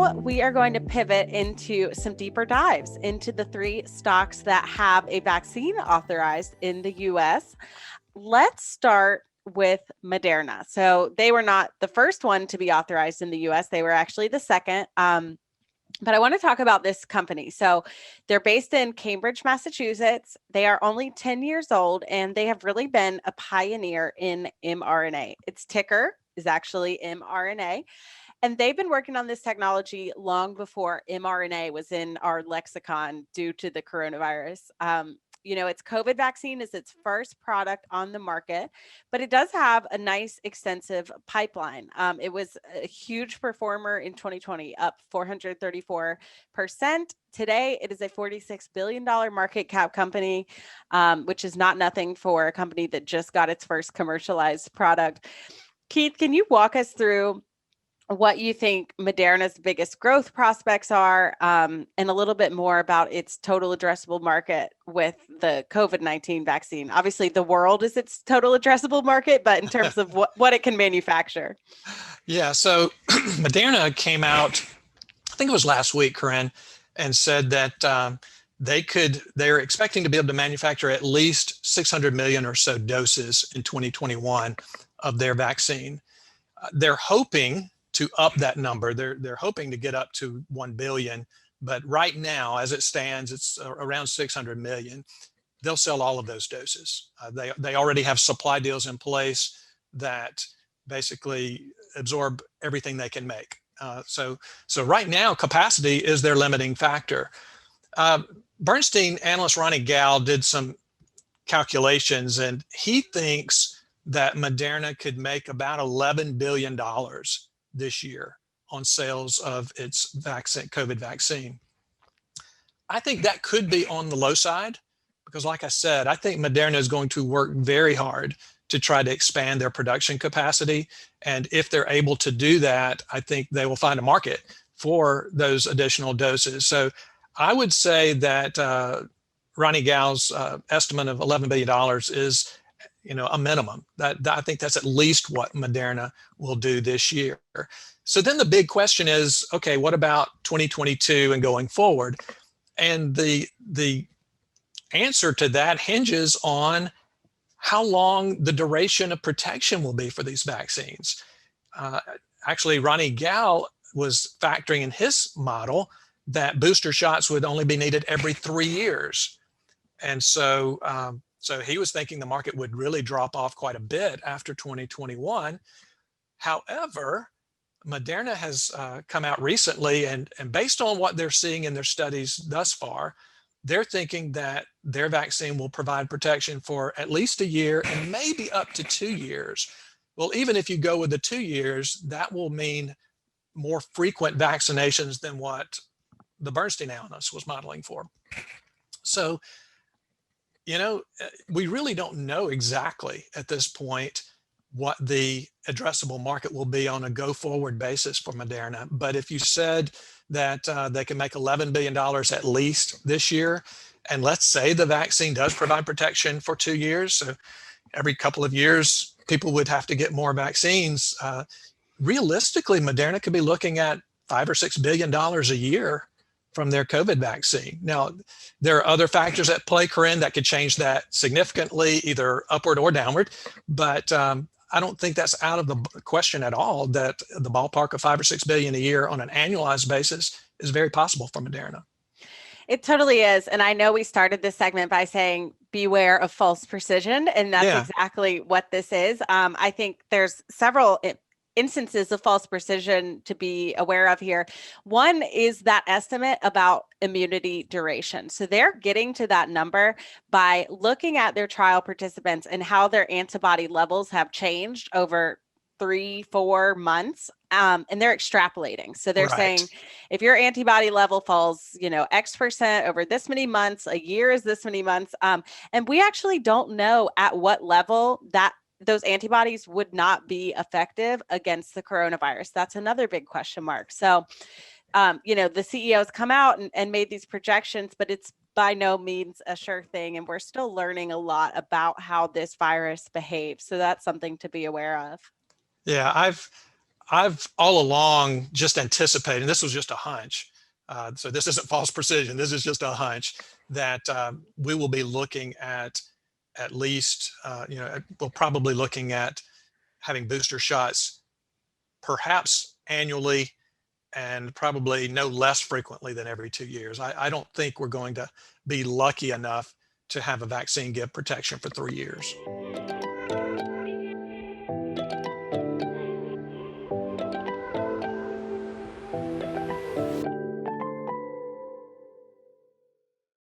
now we are going to pivot into some deeper dives into the three stocks that have a vaccine authorized in the US. Let's start with Moderna. So they were not the first one to be authorized in the US, they were actually the second. But I want to talk about this company. So they're based in Cambridge, Massachusetts. They are only 10 years old, and they have really been a pioneer in mRNA. Its ticker is actually mRNA. And they've been working on this technology long before mRNA was in our lexicon due to the coronavirus. Its COVID vaccine is its first product on the market, but it does have a nice, extensive pipeline. It was a huge performer in 2020, up 434%. Today, it is a $46 billion market cap company, which is not nothing for a company that just got its first commercialized product. Keith, can you walk us through what you think Moderna's biggest growth prospects are, and a little bit more about its total addressable market with the COVID-19 vaccine? Obviously, the world is its total addressable market, but in terms of what it can manufacture. Yeah, so Moderna came out, I think it was last week, Corinne, and said that they're expecting to be able to manufacture at least 600 million or so doses in 2021 of their vaccine. They're hoping to up that number. They're hoping to get up to 1 billion, but right now, as it stands, it's around 600 million. They'll sell all of those doses. They already have supply deals in place that basically absorb everything they can make. So right now, capacity is their limiting factor. Bernstein analyst Ronnie Gal did some calculations, and he thinks that Moderna could make about $11 billion this year on sales of its vaccine, COVID vaccine. I think that could be on the low side because, like I said, I think Moderna is going to work very hard to try to expand their production capacity. And if they're able to do that, I think they will find a market for those additional doses. So I would say that Ronnie Gal's estimate of $11 billion is a minimum. I think that's at least what Moderna will do this year. So then the big question is, okay, what about 2022 and going forward? And the answer to that hinges on how long the duration of protection will be for these vaccines. Actually, Ronnie Gal was factoring in his model that booster shots would only be needed every 3 years. And so he was thinking the market would really drop off quite a bit after 2021. However, Moderna has come out recently, and based on what they're seeing in their studies thus far, they're thinking that their vaccine will provide protection for at least a year and maybe up to 2 years. Well, even if you go with the 2 years, that will mean more frequent vaccinations than what the Bernstein analyst was modeling for. So, we really don't know exactly at this point what the addressable market will be on a go-forward basis for Moderna. But if you said that they can make $11 billion at least this year, and let's say the vaccine does provide protection for 2 years, so every couple of years, people would have to get more vaccines. Realistically, Moderna could be looking at $5 or $6 billion a year from their COVID vaccine. Now, there are other factors at play, Corinne, that could change that significantly, either upward or downward. But I don't think that's out of the question at all, that the ballpark of $5 or $6 billion a year on an annualized basis is very possible for Moderna. It totally is. And I know we started this segment by saying, beware of false precision. And that's exactly what this is. I think there's several instances of false precision to be aware of here. One is that estimate about immunity duration. So they're getting to that number by looking at their trial participants and how their antibody levels have changed over 3-4 months. And they're extrapolating. So they're saying, if your antibody level falls, X percent over this many months, a year is this many months. And we actually don't know at what level that those antibodies would not be effective against the coronavirus. That's another big question mark. So, the CEOs come out and made these projections, but it's by no means a sure thing. And we're still learning a lot about how this virus behaves. So that's something to be aware of. Yeah, I've all along just anticipated, this was just a hunch. So this isn't false precision. This is just a hunch that we will be looking at least, we'll probably looking at having booster shots perhaps annually and probably no less frequently than every 2 years. I don't think we're going to be lucky enough to have a vaccine give protection for 3 years.